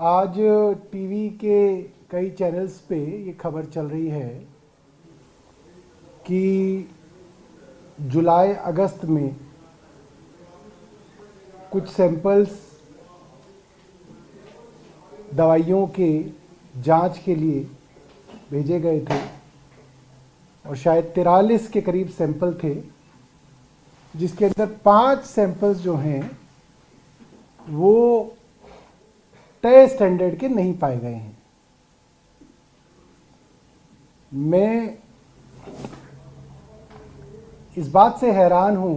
आज टीवी के कई चैनल्स पे ये खबर चल रही है कि जुलाई अगस्त में कुछ सैंपल्स दवाइयों के जांच के लिए भेजे गए थे और शायद 43 के करीब सैंपल थे, जिसके अंदर 5 सैंपल्स जो हैं वो तय स्टैंडर्ड के नहीं पाए गए हैं। मैं इस बात से हैरान हूं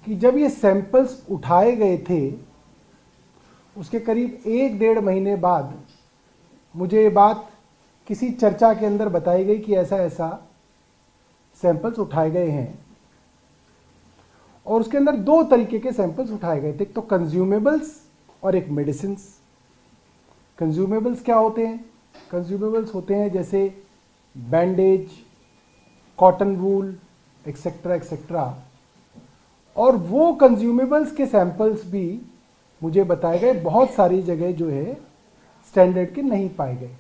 कि जब ये सैंपल्स उठाए गए थे उसके करीब 1-1.5 महीने बाद मुझे ये बात किसी चर्चा के अंदर बताई गई कि ऐसा ऐसा सैंपल्स उठाए गए हैं। और उसके अंदर 2 तरीके के सैंपल्स उठाए गए थे, एक तो कंज्यूमेबल्स और एक मेडिसिन्स। कंज्यूमेबल्स क्या होते हैं? कंज्यूमेबल्स होते हैं जैसे bandage, cotton wool, etcetera etcetera. और वो कंज्यूमेबल्स के सैंपल्स भी मुझे बताए गए बहुत सारी जगह जो है स्टैंडर्ड के नहीं पाए गए।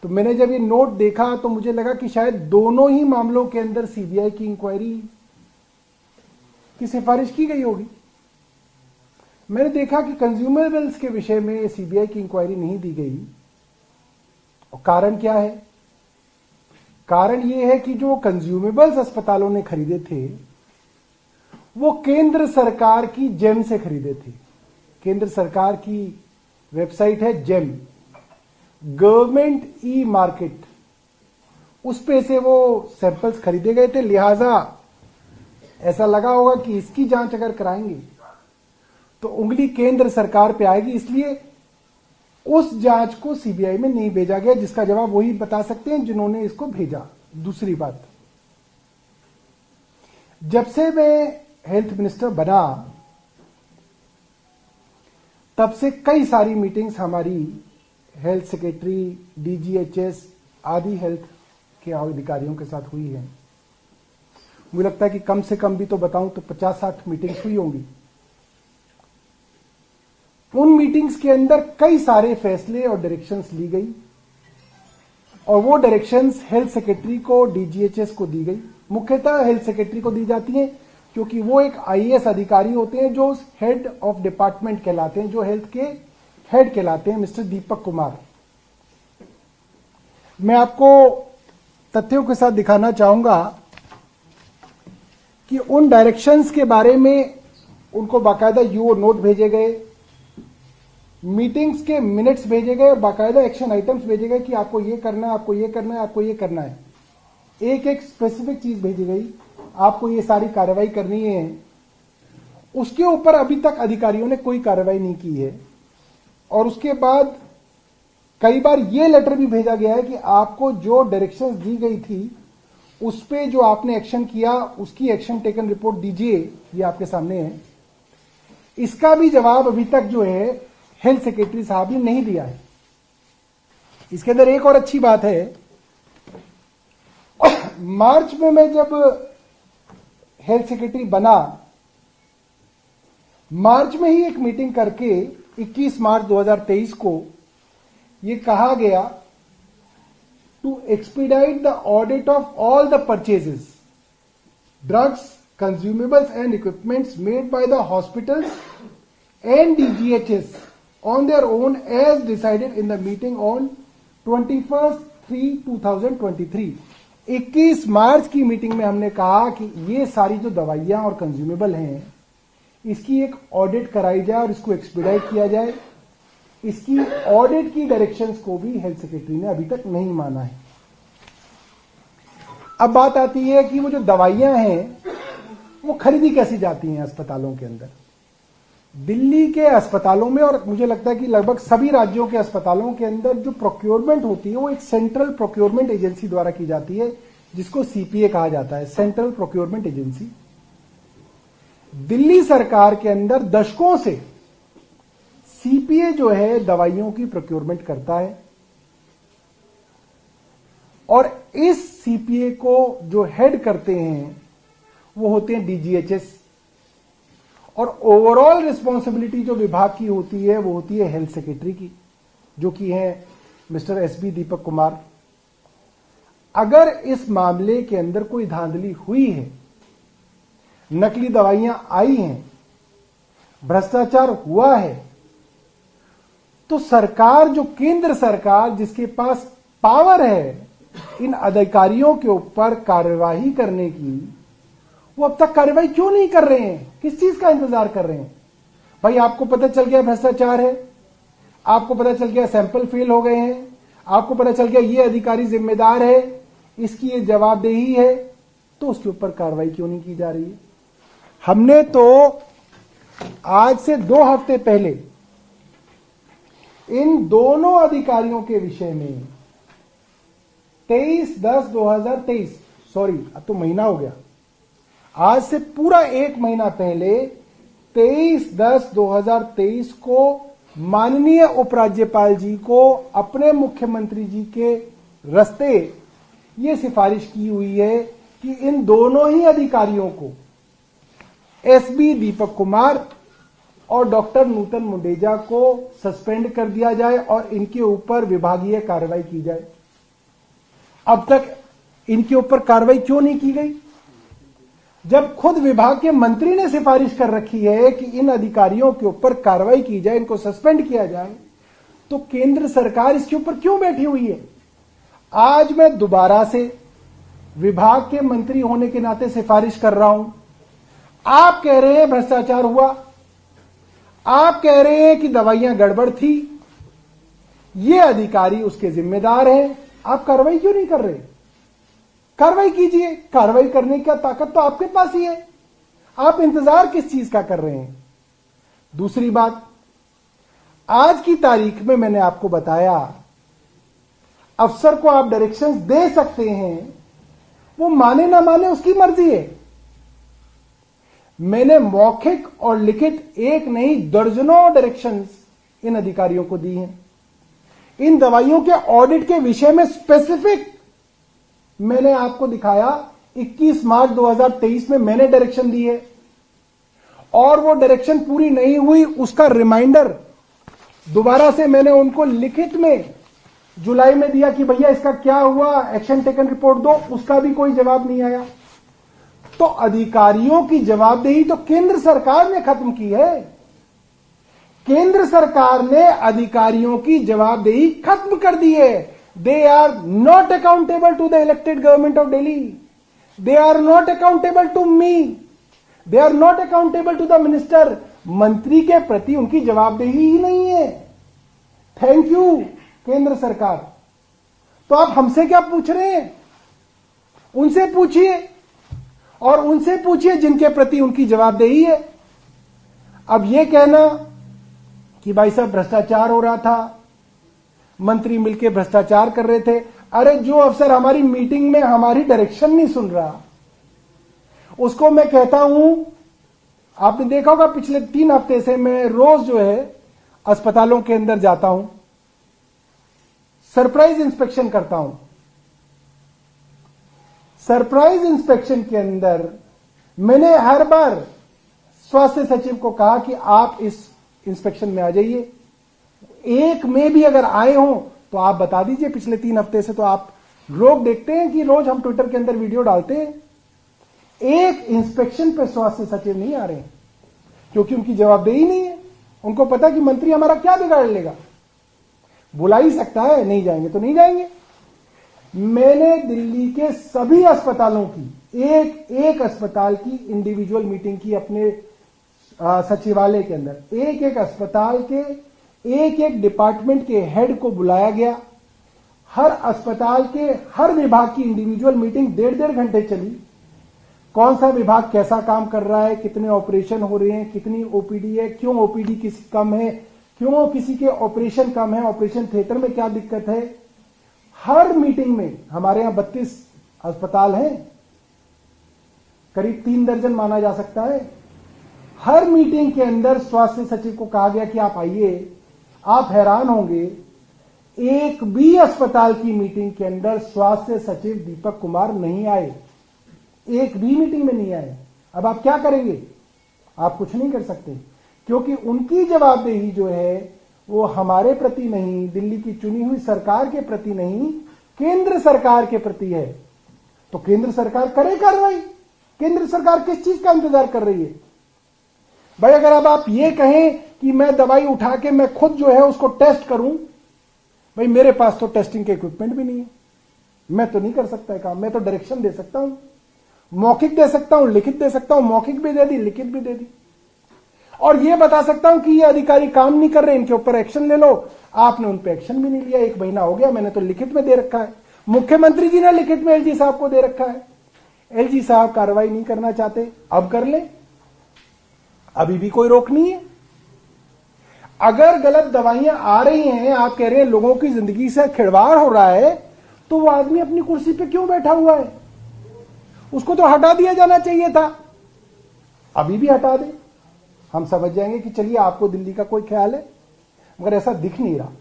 तो मैंने जब ये नोट देखा तो मुझे लगा कि शायद दोनों ही मामलों के अंदर सीबीआई की इंक्वायरी की सिफारिश की गई होगी। मैंने देखा कि कंज्यूमेबल्स के विषय में सीबीआई की इंक्वायरी नहीं दी गई। और कारण क्या है? कारण यह है कि जो कंज्यूमेबल्स अस्पतालों ने खरीदे थे वो केंद्र सरकार की जेम से खरीदे थे। केंद्र सरकार की वेबसाइट है जेम, गवर्नमेंट ई मार्केट, उस पे से वो सैंपल्स खरीदे गए थे। लिहाजा ऐसा लगा होगा कि इसकी जांच अगर कराएंगे तो उंगली केंद्र सरकार पे आएगी, इसलिए उस जांच को सीबीआई में नहीं भेजा गया, जिसका जवाब वही बता सकते हैं जिन्होंने इसको भेजा। दूसरी बात, जब से मैं हेल्थ मिनिस्टर बना तब से कई सारी मीटिंग्स हमारी हेल्थ सेक्रेटरी, डीजीएचएस आदि हेल्थ के अधिकारियों के साथ हुई है। मुझे लगता है कि कम से कम भी तो बताऊं तो 50-60 मीटिंग्स हुई होंगी। उन मीटिंग्स के अंदर कई सारे फैसले और डायरेक्शंस ली गई और वो डायरेक्शंस हेल्थ सेक्रेटरी को, डीजीएचएस को दी गई। मुख्यतः हेल्थ सेक्रेटरी को दी जाती हैं क्योंकि वो एक आईएएस अधिकारी होते हैं जो हेड ऑफ डिपार्टमेंट कहलाते हैं, जो हेल्थ के हेड कहलाते हैं, मिस्टर दीपक कुमार। मैं आपको तथ्यों के साथ दिखाना चाहूंगा कि उन डायरेक्शंस के बारे में उनको बाकायदा यूओ नोट भेजे गए, मीटिंग्स के मिनट्स भेजे गए और बाकायदा एक्शन आइटम्स भेजे गए कि आपको ये करना है, आपको ये करना है, आपको ये करना है। एक एक स्पेसिफिक चीज भेजी गई, आपको ये सारी कार्रवाई करनी है। उसके ऊपर अभी तक अधिकारियों ने कोई कार्रवाई नहीं की है। और उसके बाद कई बार ये लेटर भी भेजा गया है कि आपको जो डायरेक्शंस दी गई थी उस पे जो आपने एक्शन किया उसकी एक्शन टेकन रिपोर्ट दीजिए, ये आपके सामने है। इसका भी जवाब अभी तक जो है हेल्थ सेक्रेटरी साहब ने नहीं दिया है। इसके अंदर एक और अच्छी बात है, मार्च में मैं जब हेल्थ सेक्रेटरी बना, मार्च में ही एक मीटिंग करके 21 मार्च 2023 को ये कहा गया to expedite the audit of all the purchases, drugs, consumables and equipments made by the hospitals and DGHS on their own as decided in the meeting on 21/3/2023। 21 मार्च की मीटिंग में हमने कहा कि ये सारी जो दवाइयां और कंज्यूमेबल हैं इसकी एक ऑडिट कराई जाए और इसको एक्सपीडाइट किया जाए। इसकी ऑडिट की डायरेक्शंस को भी हेल्थ सेक्रेटरी ने अभी तक नहीं माना है। अब बात आती है कि वो जो दवाइयां हैं वो खरीदी कैसी जाती हैं अस्पतालों के अंदर। दिल्ली के अस्पतालों में और मुझे लगता है कि लगभग सभी राज्यों के अस्पतालों के अंदर जो प्रोक्योरमेंट होती है वो एक सेंट्रल प्रोक्योरमेंट एजेंसी द्वारा की जाती है, जिसको सीपीए कहा जाता है, सेंट्रल प्रोक्योरमेंट एजेंसी। दिल्ली सरकार के अंदर दशकों से सीपीए जो है दवाइयों की प्रोक्योरमेंट करता है और इस सीपीए को जो हेड करते हैं वो होते हैं डीजीएचएस। और ओवरऑल रिस्पॉन्सिबिलिटी जो विभाग की होती है वो होती है हेल्थ सेक्रेटरी की, जो कि है मिस्टर एसबी दीपक कुमार। अगर इस मामले के अंदर कोई धांधली हुई है, नकली दवाइयां आई हैं, भ्रष्टाचार हुआ है, तो सरकार, जो केंद्र सरकार जिसके पास पावर है इन अधिकारियों के ऊपर कार्यवाही करने की, वो अब तक कार्यवाही क्यों नहीं कर रहे हैं? किस चीज का इंतजार कर रहे हैं? भाई आपको पता चल गया भ्रष्टाचार है, आपको पता चल गया सैंपल फेल हो गए हैं, आपको पता चल गया ये अधिकारी जिम्मेदार है, इसकी ये जवाबदेही है, तो उसके ऊपर कार्रवाई क्यों नहीं की जा रही है? हमने तो आज से 2 हफ्ते पहले इन दोनों अधिकारियों के विषय में 23/10/2023, सॉरी अब तो महीना हो गया, आज से पूरा 1 महीना पहले 23/10/2023 को माननीय उपराज्यपाल जी को अपने मुख्यमंत्री जी के रास्ते ये सिफारिश की हुई है कि इन दोनों ही अधिकारियों को, एसबी दीपक कुमार और डॉक्टर नूतन मुंडेजा को सस्पेंड कर दिया जाए और इनके ऊपर विभागीय कार्रवाई की जाए। अब तक इनके ऊपर कार्रवाई क्यों नहीं की गई? जब खुद विभाग के मंत्री ने सिफारिश कर रखी है कि इन अधिकारियों के ऊपर कार्रवाई की जाए, इनको सस्पेंड किया जाए, तो केंद्र सरकार इसके ऊपर क्यों बैठी हुई है? आज मैं दोबारा से विभाग के मंत्री होने के नाते सिफारिश कर रहा हूं। आप कह रहे हैं भ्रष्टाचार हुआ, आप कह रहे हैं कि दवाइयां गड़बड़ थी, ये अधिकारी उसके जिम्मेदार हैं, आप कार्रवाई क्यों नहीं कर रहे? कार्रवाई कीजिए। कार्रवाई करने की ताकत तो आपके पास ही है, आप इंतजार किस चीज का कर रहे हैं? दूसरी बात, आज की तारीख में मैंने आपको बताया, अफसर को आप डायरेक्शंस दे सकते हैं, वो माने ना माने उसकी मर्जी है। मैंने मौखिक और लिखित एक नहीं दर्जनों डायरेक्शंस इन अधिकारियों को दी हैं। इन दवाइयों के ऑडिट के विषय में स्पेसिफिक मैंने आपको दिखाया, 21 मार्च 2023 में मैंने डायरेक्शन दी है, और वो डायरेक्शन पूरी नहीं हुई, उसका रिमाइंडर दोबारा से मैंने उनको लिखित में जुलाई में दिया कि भैया इसका क्या हुआ, एक्शन टेकन रिपोर्ट दो, उसका भी कोई जवाब नहीं आया। तो अधिकारियों की जवाबदेही तो केंद्र सरकार ने खत्म की है। केंद्र सरकार ने अधिकारियों की जवाबदेही खत्म कर दी है। They are not accountable to the elected government of Delhi, they are not accountable to me, they are not accountable to the minister. मंत्री के प्रति उनकी जवाबदेही ही नहीं है। थैंक यू केंद्र सरकार। तो आप हमसे क्या पूछ रहे हैं? उनसे पूछिए, और उनसे पूछिए जिनके प्रति उनकी जवाबदेही है। अब यह कहना कि भाई साहब भ्रष्टाचार हो रहा था, मंत्री मिलकर भ्रष्टाचार कर रहे थे, अरे जो अफसर हमारी मीटिंग में हमारी डायरेक्शन नहीं सुन रहा, उसको मैं कहता हूं, आपने देखा होगा पिछले 3 हफ्ते से मैं रोज जो है अस्पतालों के अंदर जाता हूं, सरप्राइज इंस्पेक्शन करता हूं। सरप्राइज इंस्पेक्शन के अंदर मैंने हर बार स्वास्थ्य सचिव को कहा कि आप इस इंस्पेक्शन में आ जाइए। एक में भी अगर आए हो तो आप बता दीजिए। पिछले 3 हफ्ते से तो आप लोग देखते हैं कि रोज हम ट्विटर के अंदर वीडियो डालते हैं, एक इंस्पेक्शन पे स्वास्थ्य सचिव नहीं आ रहे हैं, क्योंकि उनकी जवाबदेही नहीं है। उनको पता कि मंत्री हमारा क्या बिगाड़ लेगा, बुला ही सकता है, नहीं जाएंगे तो नहीं जाएंगे। मैंने दिल्ली के सभी अस्पतालों की एक अस्पताल की इंडिविजुअल मीटिंग की अपने सचिवालय के अंदर। एक अस्पताल के एक डिपार्टमेंट के हेड को बुलाया गया। हर अस्पताल के हर विभाग की इंडिविजुअल मीटिंग 1.5 घंटे चली। कौन सा विभाग कैसा काम कर रहा है, कितने ऑपरेशन हो रहे हैं, कितनी ओपीडी है, क्यों ओपीडी किसी कम है, क्यों किसी के ऑपरेशन कम है, ऑपरेशन थिएटर में क्या दिक्कत है। हर मीटिंग में, हमारे यहां 32 अस्पताल हैं, करीब 3 दर्जन माना जा सकता है। हर मीटिंग के अंदर स्वास्थ्य सचिव को कहा गया कि आप आइए। आप हैरान होंगे, एक भी अस्पताल की मीटिंग के अंदर स्वास्थ्य सचिव दीपक कुमार नहीं आए, एक भी मीटिंग में नहीं आए। अब आप क्या करेंगे? आप कुछ नहीं कर सकते, क्योंकि उनकी जवाबदेही जो है वो हमारे प्रति नहीं, दिल्ली की चुनी हुई सरकार के प्रति नहीं, केंद्र सरकार के प्रति है। तो केंद्र सरकार करे कार्रवाई। केंद्र सरकार किस चीज का इंतजार कर रही है भाई? अगर अब आप ये कहें कि मैं दवाई उठा के मैं खुद जो है उसको टेस्ट करूं, भाई मेरे पास तो टेस्टिंग के इक्विपमेंट भी नहीं है, मैं तो नहीं कर सकता है काम। मैं तो डायरेक्शन दे सकता हूं, मौखिक दे सकता हूं, लिखित दे सकता हूं, मौखिक भी दे दी, लिखित भी दे दी, और ये बता सकता हूं कि ये अधिकारी काम नहीं कर रहे, इनके ऊपर एक्शन ले लो। आपने उन पर एक्शन भी नहीं लिया, 1 महीना हो गया, मैंने तो लिखित में दे रखा है, मुख्यमंत्री जी ने लिखित में एलजी साहब को दे रखा है। एलजी साहब कार्रवाई नहीं करना चाहते, अब कर ले, अभी भी कोई रोक नहीं है। अगर गलत दवाइयां आ रही हैं, आप कह रहे हैं लोगों की जिंदगी से खिलवाड़ हो रहा है, तो वो आदमी अपनी कुर्सी पे क्यों बैठा हुआ है? उसको तो हटा दिया जाना चाहिए था, अभी भी हटा दे, हम समझ जाएंगे कि चलिए आपको दिल्ली का कोई ख्याल है। मगर ऐसा दिख नहीं रहा,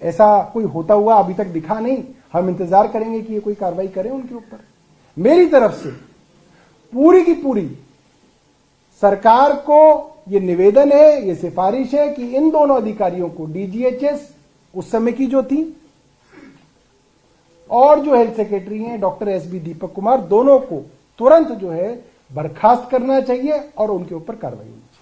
ऐसा कोई होता हुआ अभी तक दिखा नहीं। हम इंतजार करेंगे कि ये कोई कार्रवाई करे उनके ऊपर। मेरी तरफ से पूरी की पूरी सरकार को ये निवेदन है, ये सिफारिश है कि इन दोनों अधिकारियों को, डीजीएचएस उस समय की जो थी और जो हेल्थ सेक्रेटरी हैं डॉक्टर एसबी दीपक कुमार, दोनों को तुरंत जो है बर्खास्त करना चाहिए और उनके ऊपर कार्रवाई होनी चाहिए।